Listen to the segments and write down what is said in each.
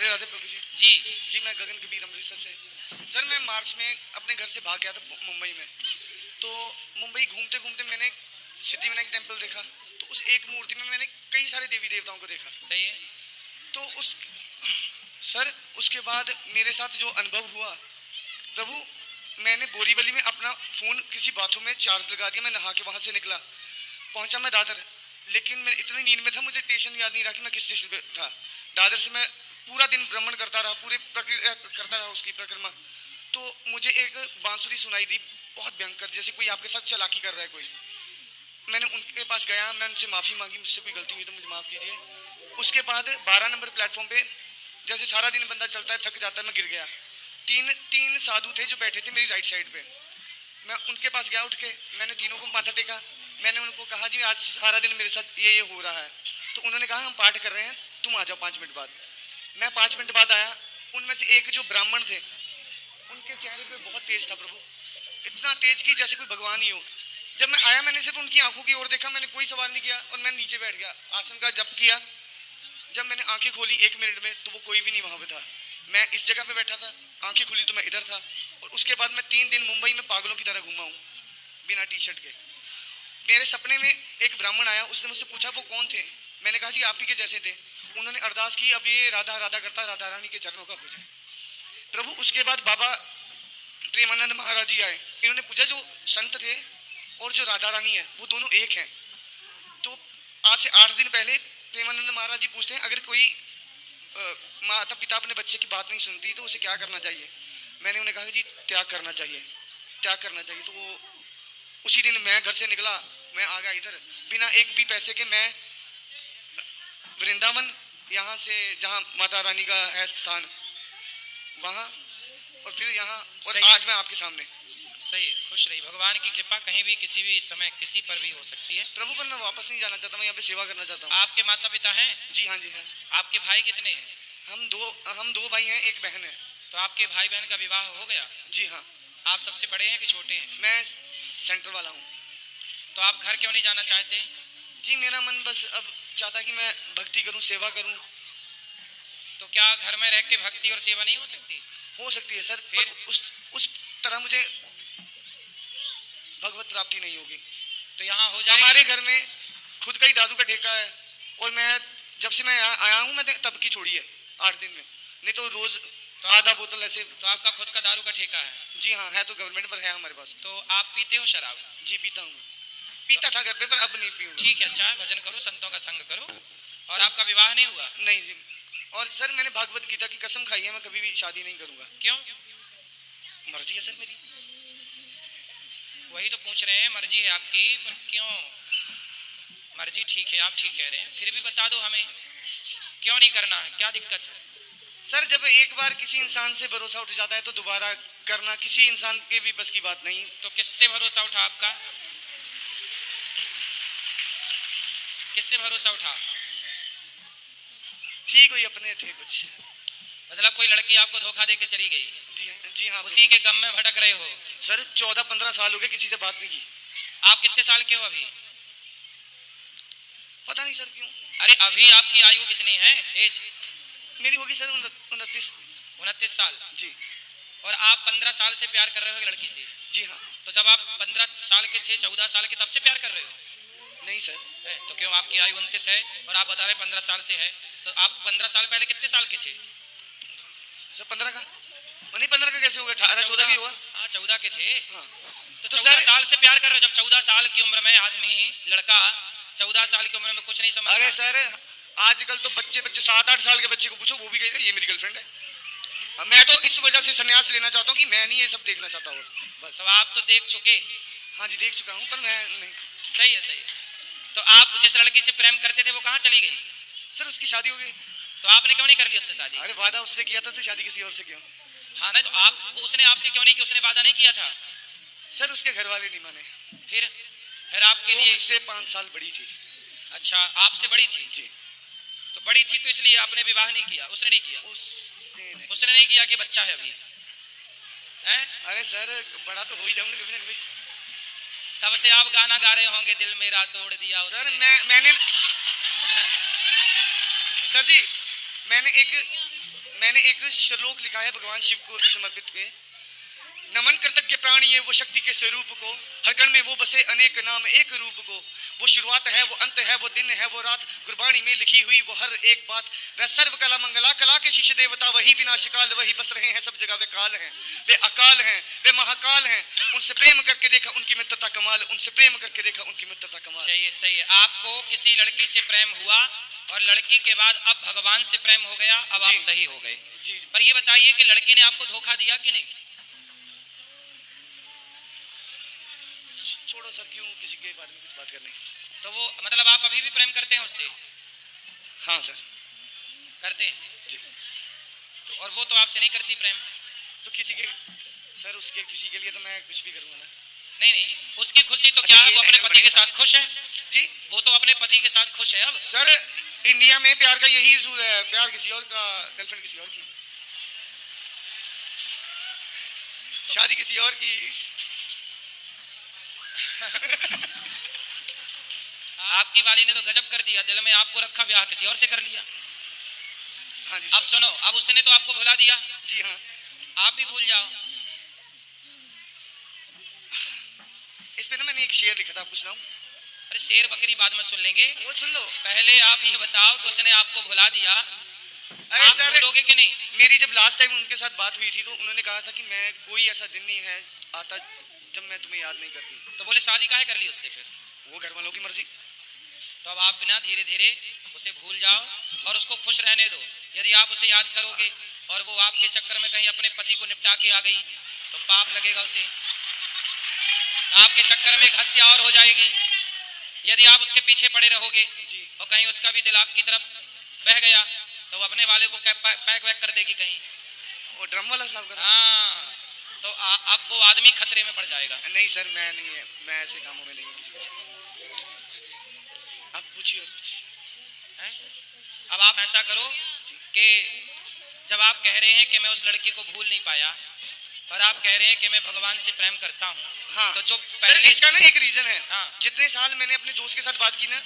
राधे राधे प्रभु जी। जी मैं गगन कबीर अमृतसर से। सर मैं मार्च में अपने घर से भाग गया था मुंबई में। तो मुंबई घूमते घूमते मैंने सिद्धिविनायक टेम्पल देखा। तो उस एक मूर्ति में मैंने कई सारे देवी देवताओं को देखा। सही है। तो सर उसके बाद मेरे साथ जो अनुभव हुआ प्रभु, मैंने बोरीवली में अपना फ़ोन किसी बाथरूम में चार्ज लगा दिया। मैं नहा के वहाँ से निकला, पहुँचा मैं दादर, लेकिन मैं इतनी नींद में था मुझे स्टेशन याद नहीं रहा कि मैं किस स्टेशन पे था। दादर से मैं पूरा दिन भ्रमण करता रहा, पूरे प्रक्रिया करता रहा उसकी परिक्रमा। तो मुझे एक बांसुरी सुनाई दी बहुत भयंकर, जैसे कोई आपके साथ चालाकी कर रहा है कोई। मैंने उनके पास गया, मैं उनसे माफ़ी मांगी, मुझसे कोई गलती हुई तो मुझे माफ़ कीजिए। उसके बाद 12 नंबर प्लेटफॉर्म पे जैसे सारा दिन बंदा चलता है, थक जाता है, मैं गिर गया। तीन साधु थे जो बैठे थे मेरी राइट साइड पे। मैं उनके पास गया, उठ के मैंने तीनों को माथा टेका। मैंने उनको कहा जी आज सारा दिन मेरे साथ ये हो रहा है। तो उन्होंने कहा हम पाठ कर रहे हैं, तुम आ जाओ 5 मिनट बाद। मैं 5 मिनट बाद आया। उनमें से एक जो ब्राह्मण थे, उनके चेहरे पे बहुत तेज था प्रभु, इतना तेज कि जैसे कोई भगवान ही हो। जब मैं आया मैंने सिर्फ उनकी आंखों की ओर देखा, मैंने कोई सवाल नहीं किया और मैं नीचे बैठ गया, आसन का जप किया। जब मैंने आंखें खोली 1 मिनट में तो वो कोई भी नहीं वहाँ पे था। मैं इस जगह पे बैठा था, आंखें खुली तो मैं इधर था। और उसके बाद मैं 3 दिन मुंबई में पागलों की तरह घूमा हूँ बिना टी शर्ट के। मेरे सपने में एक ब्राह्मण आया, उसने मुझसे पूछा वो कौन थे। मैंने कहा जी आप ही के जैसे थे। उन्होंने अरदास की अब ये राधा राधा करता राधा रानी के चरणों का हो जाए प्रभु। उसके बाद बाबा प्रेमानंद महाराज जी आए। इन्होंने पूछा जो संत थे और जो राधा रानी है वो दोनों एक हैं। तो आज से 8 दिन पहले प्रेमानंद महाराज जी पूछते हैं अगर कोई माता पिता अपने बच्चे की बात नहीं सुनती तो उसे क्या करना चाहिए। मैंने उन्हें कहा जी त्याग करना चाहिए, त्याग करना चाहिए। तो वो उसी दिन मैं घर से निकला, मैं आ गया इधर बिना एक भी पैसे के। मैं वृंदावन यहाँ से जहाँ माता रानी का है स्थान वहाँ, और फिर यहाँ, और आज मैं आपके सामने। सही है, खुश रही। भगवान की कृपा कहीं भी किसी भी समय किसी पर भी हो सकती है प्रभु। पर मैं वापस नहीं जाना चाहता, मैं यहाँ पे सेवा करना चाहता हूँ। आपके माता पिता हैं? जी हाँ जी है। आपके भाई कितने हैं? हम दो भाई हैं, एक बहन है। तो आपके भाई बहन का विवाह हो गया? जी हाँ। आप सबसे बड़े हैं कि छोटे हैं? मैं सेंटर वाला हूँ। तो आप घर क्यों नहीं जाना चाहते? जी मेरा मन बस अब चाहता कि मैं भक्ति करूँ, सेवा करूँ। तो क्या घर में रह के भक्ति और सेवा नहीं हो सकती? हो सकती है सर, फिर उस तरह मुझे भगवत प्राप्ति नहीं होगी। तो यहाँ हो जाएगी। हमारे घर में खुद का ही दारू का ठेका है, और मैं जब से मैं यहाँ आया हूँ मैंने तब की छोड़ी है 8 दिन में, नहीं तो रोज तो आधा बोतल ऐसे। तो आपका खुद का दारू का ठेका है? जी हाँ है, तो गवर्नमेंट पर है हमारे पास। तो आप पीते हो शराब? जी पीता हूँ, पीता था घर पे पर अब नहीं पीऊँ। ठीक है, अच्छा है, भजन करो, संतों का संग करो। और आपका विवाह नहीं हुआ? नहीं जी। और सर मैंने भागवत गीता की कसम खाई है, मैं कभी भी शादी नहीं करूँगा। क्यों? मर्जी है सर मेरी। वही तो पूछ रहे हैं, मर्जी है आपकी, पर क्यों? मर्जी ठीक है, आप ठीक कह रहे हैं, फिर भी बता दो हमें क्यों नहीं करना है, क्या दिक्कत है? सर जब एक बार किसी इंसान से भरोसा उठ जाता है तो दोबारा करना किसी इंसान के भी बस की बात नहीं। तो किससे भरोसा उठा आपका? किससे भरोसा उठा? ठीक हुई अपने थे कुछ। मतलब कोई लड़की आपको धोखा देके चली गई? जी हाँ। उसी के गम में भटक रहे हो? सर 14-15 साल हो गए किसी से बात नहीं की। आप कितने साल के हो अभी? पता नहीं सर क्यों। अरे अभी आपकी आयु कितनी है, एज? मेरी होगी सर 29। 29 साल जी। और आप 15 साल से प्यार कर रहे हो लड़की से? जी हाँ। तो जब आप 15 साल के थे, 14 साल के, तब से प्यार कर रहे हो? नहीं सर। तो क्यों? आपकी आयु 29 है और आप बता रहे 15 साल से है, तो आप 15 साल पहले कितने साल के थे? सर 15 का नहीं, 15 का कैसे होगा? 18-14 भी हुआ। हाँ 14 के थे। हाँ। तो 14 साल से प्यार कर रहे हो। जब 14 साल की उम्र में आदमी, लड़का 14 साल की उम्र में कुछ नहीं समझता। अरे सर आजकल तो बच्चे 7-8 साल के बच्चे को पूछो वो भी कहेगा ये मेरी गर्लफ्रेंड है। मैं तो इस वजह से संन्यास लेना चाहता हूँ कि मैं नहीं ये सब देखना चाहता हूँ बस। तो आप तो देख चुके? हाँ जी देख चुका हूँ, पर मैं नहीं। सही है, सही है। तो आप जिस लड़की से प्रेम करते थे वो कहाँ चली गई? सर उसकी शादी हो गई। तो आपने क्यों नहीं कर ली उससे शादी? अरे वादा उससे किया था तो शादी किसी और से क्यों? हाँ नहीं, तो आप उसने आपसे क्यों नहीं किया? उसने वादा नहीं किया था? सर उसके घर वाले नहीं माने। फिर आपके लिए? उससे 5 साल बड़ी थी। अच्छा, आपसे बड़ी थी? जी। तो बड़ी थी तो इसलिए आपने विवाह नहीं किया? उसने नहीं किया? उसने नहीं किया कि बच्चा है अभी हैं? अरे सर बड़ा तो हो ही जाऊंगा कभी ना कभी। तब से आप गाना गा रहे होंगे, दिल मेरा तोड़ दिया उसने। सर मैंने सर जी मैंने एक मैंने एक श्लोक लिखा है भगवान शिव को समर्पित पे, नमन कृतज्ञ प्राणी है वो शक्ति के स्वरूप को, हर कण में वो बसे अनेक नाम एक रूप को, वो शुरुआत है वो अंत है वो दिन है वो रात, गुरबाणी में लिखी हुई वो हर एक बात, वह सर्व कला मंगला कला के शीश देवता, वही विनाशकाल वही बस रहे हैं सब जगह, वे काल हैं वे अकाल हैं वे महाकाल हैं, उनसे प्रेम करके देखा उनकी मित्रता कमाल, उनसे प्रेम करके देखा उनकी मित्रता कमाल। सही है, सही है। आपको किसी लड़की से प्रेम हुआ और लड़की के बाद अब भगवान से प्रेम हो गया, अब आप सही हो गए। पर ये बताइए कि लड़की ने आपको धोखा दिया कि नहीं? छोड़ो सर, क्यों किसी के बारे में कुछ बात करने। तो वो मतलब आप अभी भी प्रेम करते हैं उससे? हाँ सर करते हैं जी। तो और वो तो आपसे नहीं करती प्रेम? तो किसी के सर उसके खुशी के लिए तो मैं कुछ भी करूँगा ना। नहीं नहीं, उसकी खुशी तो क्या वो अपने पति के साथ खुश है जी? वो तो अपने पति के साथ खुश है। अब सर इंडिया में प्यार का यही उसूल है, प्यार किसी और का, गर्लफ्रेंड किसी और की, शादी किसी और की। आपकी वाली ने तो गजब कर दिया, दिल में आपको रखा, ब्याह किसी और से कर लिया। हाँ जी अब सुनो, अब उसने तो आपको भुला दिया। जी हाँ, आप भी भूल जाओ। इस पे ना मैंने एक शेर लिखा था, आपको सुनाऊं? अरे शेर बकरी बाद में सुन लेंगे, वो सुन लो। पहले आप ये बताओ कि उसने आपको भुला दिया, अरे आप सर भूलोगे कि नहीं? मेरी जब लास्ट टाइम उनके साथ बात हुई थी तो उन्होंने कहा था कि मैं कोई ऐसा दिन नहीं है आता जब मैं तुम्हें याद नहीं करती। तो बोले शादी काहे कर ली उससे फिर? वो घर वालों की मर्जी। तो अब आप बिना धीरे धीरे उसे भूल जाओ और उसको खुश रहने दो। यदि आप उसे याद करोगे और वो आपके चक्कर में कहीं अपने पति को निपटा के आ गई तो पाप लगेगा उसे, आपके चक्कर में एक हत्या और हो जाएगी। यदि आप उसके पीछे पड़े रहोगे और कहीं उसका भी दिल आपकी तरफ बह गया तो वो अपने वाले को पैक वैक कर देगी कहीं, वो ड्रम वाला साहब का। हाँ, तो अब वो आदमी खतरे में पड़ जाएगा। नहीं सर मैं नहीं है, मैं ऐसे कामों में नहीं हूँ किसी को। आप पूछिए और कुछ है? अब आप ऐसा करो कि जब आप कह रहे हैं कि मैं उस लड़की को भूल नहीं पाया और आप कह रहे हैं कि मैं भगवान से प्रेम करता हूँ, हाँ तो जो पहले सर इसका ना एक रीजन है। हाँ। जितने साल मैंने अपने दोस्त के साथ बात की ना,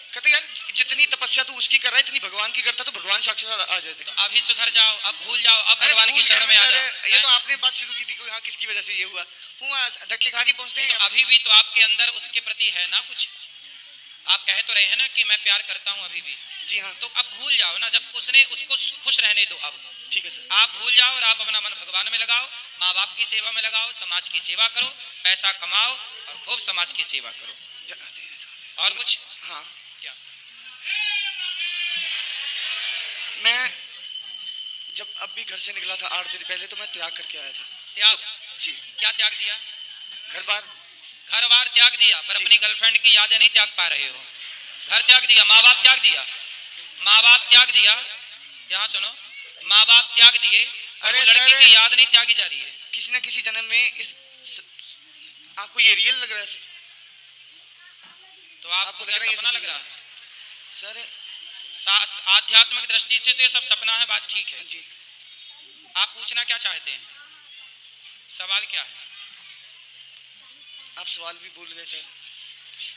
कहते यार जितनी तपस्या तू उसकी कर रहा है इतनी भगवान की करता तो भगवान साक्षात आ जाते। तो अभी सुधर जाओ, अब भूल जाओ, अब भगवान की शरण में आ जाओ। ये तो आपने बात शुरू की थी कि हाँ किसकी वजह से ये हुआ, धक्के खा के पहुंचते हैं। तो अभी भी तो आपके अंदर उसके प्रति है ना कुछ, आप कह तो रहे हैं ना कि मैं प्यार करता हूँ अभी भी। जी हाँ। तो अब भूल जाओ ना, जब उसने उसको खुश रहने दो। अब ठीक है सर, आप भूल जाओ और आप अपना मन भगवान में लगाओ, माँ बाप की सेवा में लगाओ, समाज की सेवा करो, पैसा कमाओ और खूब समाज की सेवा करो। और कुछ? हाँ क्या? मैं जब अब भी घर से निकला था 8 दिन पहले तो मैं त्याग करके आया था। त्याग? जी। क्या त्याग दिया? घर बार त्याग दिया, पर अपनी गर्लफ्रेंड की यादें नहीं त्याग पा रहे हो। घर त्याग दिया, माँ बाप त्याग दिया, माँ बाप त्याग दिया, यहाँ सुनो, माँ बाप त्याग दिए, अरे लड़की की याद नहीं त्यागी जा रही है। किसी न किसी जन्म में आपको ये रियल लग रहा है तो आपको क्या सपना लग रहा है? सर आध्यात्मिक दृष्टि से तो ये सब सपना है, बात ठीक है जी। आप पूछना क्या चाहते हैं, सवाल क्या है? आप सवाल भी भूल गए सर।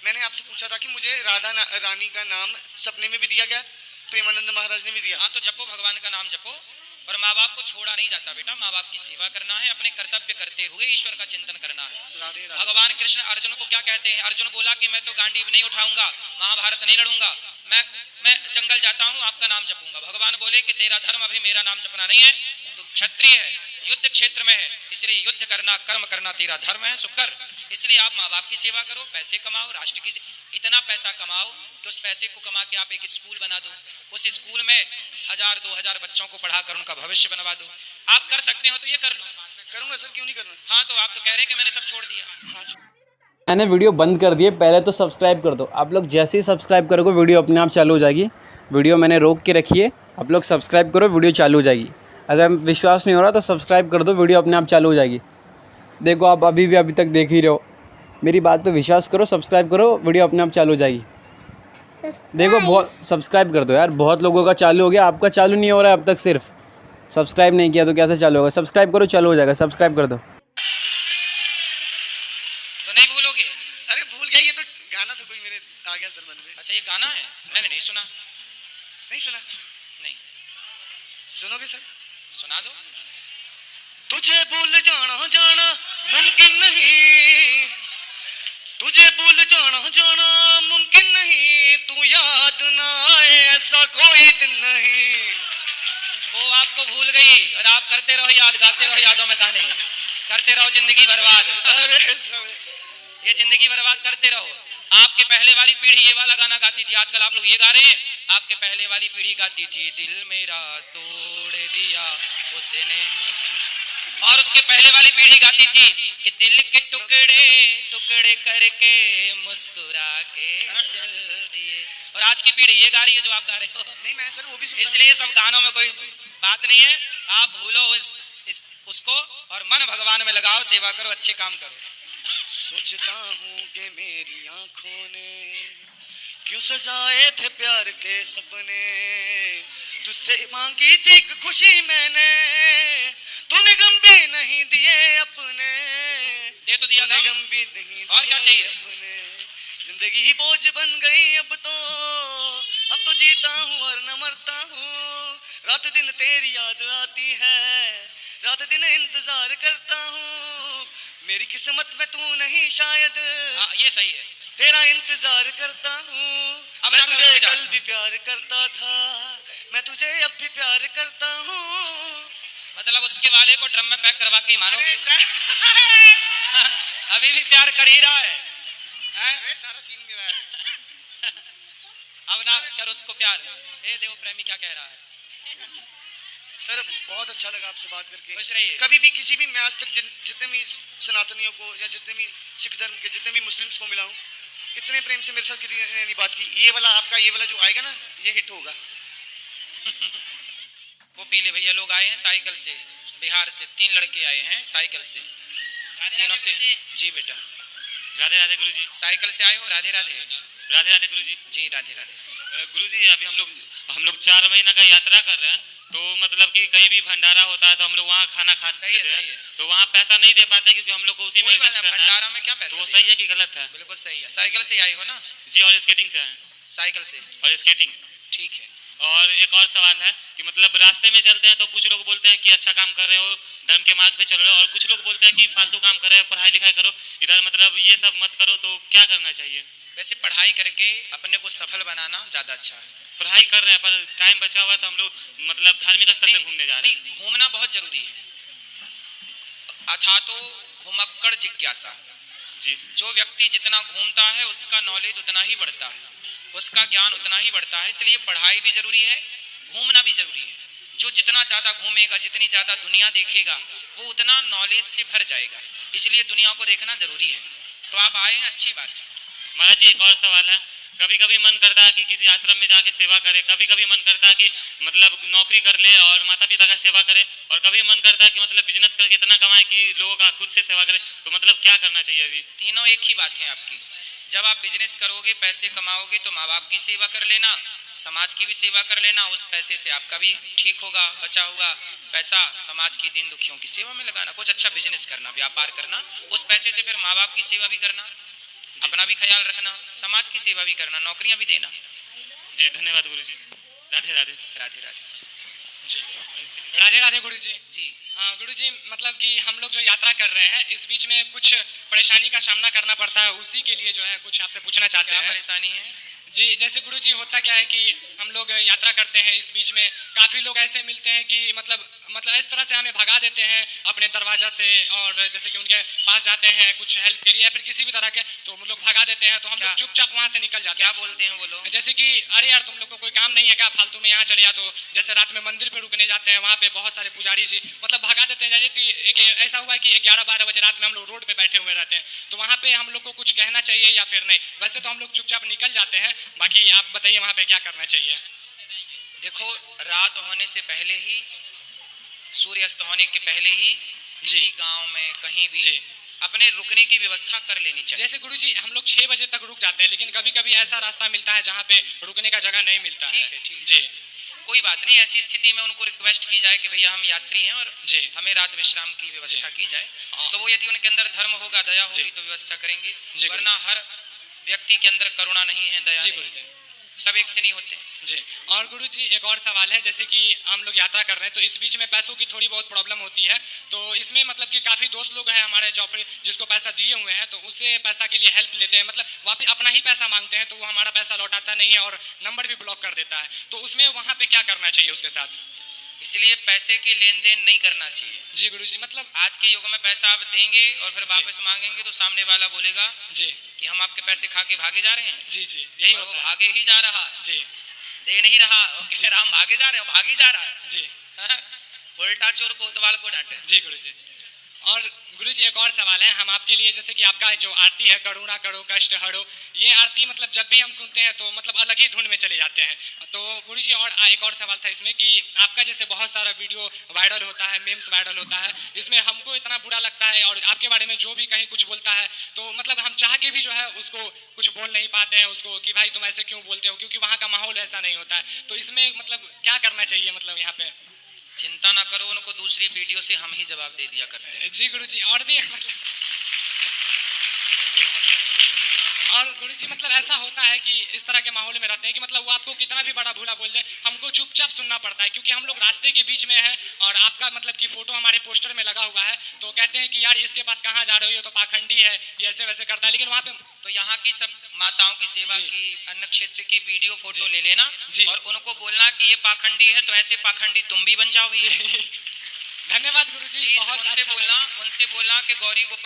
मैंने आपसे पूछा था कि मुझे राधा रानी का नाम सपने में भी दिया गया, प्रेमानंद महाराज ने भी दिया। हाँ तो जपो, भगवान का नाम जपो, और माँ बाप को छोड़ा नहीं जाता बेटा, माँ बाप की सेवा करना है, अपने कर्तव्य करते हुए ईश्वर का चिंतन करना है। राधे राधे। भगवान कृष्ण अर्जुन को क्या कहते हैं? अर्जुन बोला कि मैं तो गांडीव नहीं उठाऊंगा, महाभारत नहीं लड़ूंगा, मैं जंगल जाता हूँ, आपका नाम जपूंगा। भगवान बोले कि तेरा धर्म अभी मेरा नाम जपना नहीं है, तो क्षत्रिय है, युद्ध क्षेत्र में है, इसलिए युद्ध करना, कर्म करना तेरा धर्म है, सो कर। इसलिए आप माँ बाप की सेवा करो, पैसे कमाओ, राष्ट्र की इतना पैसा कमाओ कि उस पैसे को कमा के आप एक स्कूल बना दो, उस स्कूल में 1000-2000 बच्चों को पढ़ाकर उनका भविष्य बनवा दो। आप कर सकते हो तो ये कर लो। करूंगा सर, क्यों नहीं करना। हाँ तो आप तो कह रहे हैं कि मैंने सब छोड़ दिया। हाँ मैंने वीडियो बंद कर दी है, पहले तो सब्सक्राइब कर दो। आप लोग जैसे ही सब्सक्राइब करोगे वीडियो अपने आप चालू हो जाएगी। वीडियो मैंने रोक के रखी है, आप लोग सब्सक्राइब करो, वीडियो चालू हो जाएगी। अगर विश्वास नहीं हो रहा तो सब्सक्राइब कर दो, वीडियो अपने आप चालू हो जाएगी। देखो आप अभी तक देख ही रहे हो, मेरी बात पे विश्वास करो, सब्सक्राइब करो, वीडियो अपने आप चालू हो जाएगी। देखो बहुत सब्सक्राइब कर दो यार, बहुत लोगों का चालू हो गया, आपका चालू नहीं हो रहा है अब तक। सिर्फ सब्सक्राइब नहीं किया तो कैसे चालू होगा? सब्सक्राइब करो, चालू हो जाएगा। सब्सक्राइब कर दो। तो नहीं भूलोगे? अरे भूल गया, ये तो गाना था कोई मेरे आ गया सर मन में। अच्छा ये गाना है, मैंने नहीं सुना। नहीं सुना? नहीं। सुनोगे सर? सुना दो। तुझे भूल जाना जाना मुमकिन नहीं, तुझे भूल जाना जाना मुमकिन नहीं, तू याद ना आए ऐसा कोई दिन नहीं। वो आपको भूल गई और आप करते रहो याद, गाते रहो यादों में गाने, करते रहो जिंदगी बर्बाद। ये जिंदगी बर्बाद करते रहो। आपके पहले वाली पीढ़ी ये वाला गाना गाती थी, आजकल आप लोग ये गा रहे हैं। आपके पहले वाली पीढ़ी गाती थी दिल मेरा तोड़ दिया उसने, और उसके पहले वाली पीढ़ी गाती थी कि दिल के टुकड़े टुकड़े करके मुस्कुरा के चल दिए। और आज की पीढ़ी ये गा रही है जो आप गा रहे हो। नहीं मैं सर वो भी इसलिए सब गानों में कोई बात नहीं है। आप भूलो उसको और मन भगवान में लगाओ, सेवा करो, अच्छे काम करो। सोचता हूँ कि मेरी आंखों ने क्यों सजाए थे प्यार के सपने, तुझसे मांगी थी खुशी मैंने, तूने गम भी नहीं दिए अपने, दे तो दिया गम भी नहीं और क्या चाहिए अपने, जिंदगी ही बोझ बन गई अब तो जीता हूँ और न मरता हूँ, रात दिन तेरी याद आती है, रात दिन इंतजार करता हूँ, मेरी किस्मत में तू नहीं शायद, ये सही है, तेरा इंतजार करता हूँ। मैं तुझे कल भी प्यार करता था, मैं तुझे अब भी प्यार करता हूँ। मतलब उसके वाले को ड्रम में पैक करवा के ही मानोगे? अभी भी प्यार कर ही रहा है, सारा सीन मेरा है। अब ना कर उसको प्यार। ए देव प्रेमी क्या कह रहा है? सर बहुत अच्छा लगा आपसे बात करके। खुश रहिए। कभी भी किसी भी मैं आज तक जितने भी सनातनियों को या जितने भी सिख धर्म के जितने भी मुस्लिम्स को मिला हूँ, इतने प्रेम से मेरे साथ किसी ने नहीं बात की। ये वाला आपका ये वाला जो आएगा ना, ये हिट होगा। वो पीले भैया लोग आए हैं साइकिल से, बिहार से 3 लड़के आए हैं साइकिल से, तीनों से। जी बेटा। राधे राधे गुरुजी। साइकिल से आए हो? राधे राधे। राधे राधे गुरुजी। जी राधे राधे। गुरुजी अभी हम लोग 4 महीना का यात्रा कर रहे हैं, तो मतलब कि कहीं भी भंडारा होता है तो हम लोग वहाँ खाना खा सकते हैं, तो वहाँ पैसा नहीं दे पाते क्योंकि हम लोग को उसी में एडजस्ट करना है। भंडारा में क्या पैसा? तो वो सही है कि गलत है? बिल्कुल सही है। साइकिल से आए हो ना? जी, और स्केटिंग से आए। साइकिल से और स्केटिंग। ठीक है। और एक और सवाल है कि मतलब रास्ते में चलते हैं तो कुछ लोग बोलते हैं कि अच्छा काम कर रहे हो, धर्म के मार्ग पे चल रहे हो, और कुछ लोग बोलते हैं कि फालतू काम कर रहे हो, पढ़ाई लिखाई करो, इधर मतलब ये सब मत करो, तो क्या करना चाहिए? वैसे पढ़ाई करके अपने को सफल बनाना ज़्यादा अच्छा है। पढ़ाई कर रहे हैं पर टाइम बचा हुआ तो हम लोग मतलब धार्मिक स्थल पे घूमने जा रहे हैं। घूमना बहुत जरूरी है। अथा तो घुमक्कड़ जिज्ञासा। जी। जो व्यक्ति जितना घूमता है उसका नॉलेज उतना ही बढ़ता है, उसका ज्ञान उतना ही बढ़ता है। इसलिए पढ़ाई भी जरूरी है, घूमना भी जरूरी है। जो जितना ज़्यादा घूमेगा, जितनी ज़्यादा दुनिया देखेगा, वो उतना नॉलेज से भर जाएगा। इसलिए दुनिया को देखना जरूरी है। तो आप आए हैं, अच्छी बात है। महाराज जी एक और सवाल है, कभी कभी मन करता है कि किसी आश्रम में जाके सेवा करे, कभी कभी मन करता है कि मतलब नौकरी कर ले और माता पिता का सेवा करे, और कभी मन करता है कि मतलब बिजनेस करके इतना कमाए कि लोगों का खुद से सेवा करे, तो मतलब क्या करना चाहिए अभी? तीनों एक ही बात है आपकी। जब आप बिजनेस करोगे, पैसे कमाओगे, तो माँ बाप की सेवा कर लेना, समाज की भी सेवा कर लेना। उस पैसे से आपका भी ठीक होगा, बचा होगा पैसा समाज की दीन दुखियों की सेवा में लगाना। कुछ अच्छा बिजनेस करना, व्यापार करना, उस पैसे से फिर माँ बाप की सेवा भी करना, अपना भी ख्याल रखना, समाज की सेवा भी करना, नौकरियां भी देना। जी धन्यवाद गुरुजी। राधे राधे। राधे राधे। जी राधे राधे गुरुजी। जी हाँ गुरुजी, मतलब कि हम लोग जो यात्रा कर रहे हैं इस बीच में कुछ परेशानी का सामना करना पड़ता है, उसी के लिए जो है कुछ आपसे पूछना चाहते हैं। परेशानी है? जी जैसे गुरुजी होता क्या है कि हम लोग यात्रा करते हैं, इस बीच में काफ़ी लोग ऐसे मिलते हैं कि मतलब इस तरह से हमें भगा देते हैं अपने दरवाजा से, और जैसे कि उनके पास जाते हैं कुछ हेल्प के लिए या फिर किसी भी तरह के, तो हम लोग भगा देते हैं, तो हम लोग चुपचाप वहाँ से निकल जाते हैं। क्या बोलते हैं वो लोग? जैसे कि अरे यार तुम लोग को कोई काम नहीं है क्या, फालतू में यहाँ चले जा। तो जैसे रात में मंदिर पे रुकने जाते हैं, वहाँ पे बहुत सारे पुजारी जी मतलब भगा देते हैं। कि एक ऐसा हुआ कि 11-12 बजे रात में हम लोग रोड पे बैठे हुए रहते हैं, तो वहाँ पे हम लोग को कुछ कहना चाहिए या फिर नहीं? वैसे तो हम लोग चुपचाप निकल जाते हैं, बाकी आप बताइए वहाँ पे क्या करना चाहिए? देखो, रात होने से पहले ही, सूर्य अस्त होने के पहले ही किसी गांव में कहीं भी अपने रुकने की व्यवस्था कर लेनी चाहिए। जैसे गुरुजी हम लोग 6 बजे तक रुक जाते हैं, लेकिन कभी कभी ऐसा रास्ता मिलता है जहाँ पे रुकने का जगह नहीं मिलता है। ठीक है जी, कोई बात नहीं। ऐसी स्थिति में उनको रिक्वेस्ट की जाए कि भैया हम यात्री हैं और हमें रात विश्राम की व्यवस्था की जाए, तो वो यदि उनके अंदर धर्म होगा, दया होगी, तो व्यवस्था करेंगे। वरना हर व्यक्ति के अंदर करुणा नहीं है, दया नहीं है। सब एक से नहीं होते। जी। और गुरुजी एक और सवाल है, जैसे कि हम लोग यात्रा कर रहे हैं तो इस बीच में पैसों की थोड़ी बहुत प्रॉब्लम होती है, तो इसमें मतलब कि काफ़ी दोस्त लोग हैं हमारे जो जिसको पैसा दिए हुए हैं, तो उससे पैसा के लिए हेल्प लेते हैं, मतलब वापस अपना ही पैसा मांगते हैं, तो वो हमारा पैसा लौटाता नहीं है और नंबर भी ब्लॉक कर देता है, तो उसमें वहाँ पे क्या करना चाहिए उसके साथ? इसलिए पैसे की लेन देन नहीं करना चाहिए। जी गुरुजी, मतलब आज के युग में पैसा आप देंगे और फिर वापस मांगेंगे तो सामने वाला बोलेगा जी कि हम आपके पैसे खा के भागे जा रहे हैं। जी जी यही और वो होता है। भागे ही जा रहा है, जी दे नहीं रहा, और कह रहा हम भागे जा रहे हैं, भागी जा रहा है। जी उल्टा चोर कोतवाल को डांटे। जी गुरुजी। और गुरुजी एक और सवाल है हम आपके लिए, जैसे कि आपका जो आरती है करुणा करो कष्ट हरो, ये आरती मतलब जब भी हम सुनते हैं तो मतलब अलग ही धुन में चले जाते हैं, तो गुरुजी और एक और सवाल था इसमें कि आपका जैसे बहुत सारा वीडियो वायरल होता है, मीम्स वायरल होता है, इसमें हमको इतना बुरा लगता है और आपके बारे में जो भी कहीं कुछ बोलता है तो मतलब हम चाह के भी जो है उसको कुछ बोल नहीं पाते हैं उसको कि भाई तुम ऐसे क्यों बोलते हो, क्योंकि वहाँ का माहौल ऐसा नहीं होता है, तो इसमें मतलब क्या करना चाहिए मतलब यहाँ पे? चिंता ना करो, उनको दूसरी वीडियो से हम ही जवाब दे दिया करते हैं। जी गुरुजी। और भी मतलब और गुरुजी मतलब ऐसा होता है कि इस तरह के माहौल में रहते हैं कि मतलब वो आपको कितना भी बड़ा भूला बोल दे, हमको चुपचाप सुनना पड़ता है, क्योंकि हम लोग रास्ते के बीच में हैं और आपका मतलब कि फोटो हमारे पोस्टर में लगा हुआ है, तो कहते हैं कि यार इसके पास कहाँ जा रहे हो, ये तो पाखंडी है, ये ऐसे वैसे करता है, लेकिन वहाँ पे तो यहाँ की सब माताओं की सेवा जी। की अन्न क्षेत्र की वीडियो फोटो ले लेना जी। और उनको बोलना कि ये पाखंडी है, तो ऐसे पाखंडी तुम भी बन जाओ भैया। धन्यवाद गुरुजी, प्लीज बहुत उनसे अच्छा बोलना, लगा। उनसे बोलना कि गौरी को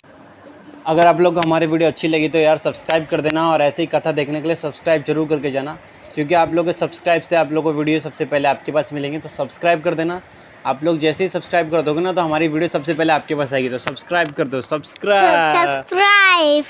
अगर आप लोग को हमारी वीडियो अच्छी लगी तो यार सब्सक्राइब कर देना, और ऐसे ही कथा देखने के लिए सब्सक्राइब जरूर करके जाना, क्योंकि आप लोग के सब्सक्राइब से आप लोग को वीडियो सबसे पहले आपके पास मिलेंगे, तो सब्सक्राइब कर देना। आप लोग जैसे ही सब्सक्राइब कर दोगे ना तो हमारी वीडियो सबसे पहले आपके पास आएगी, तो सब्सक्राइब कर दो, सब्सक्राइब।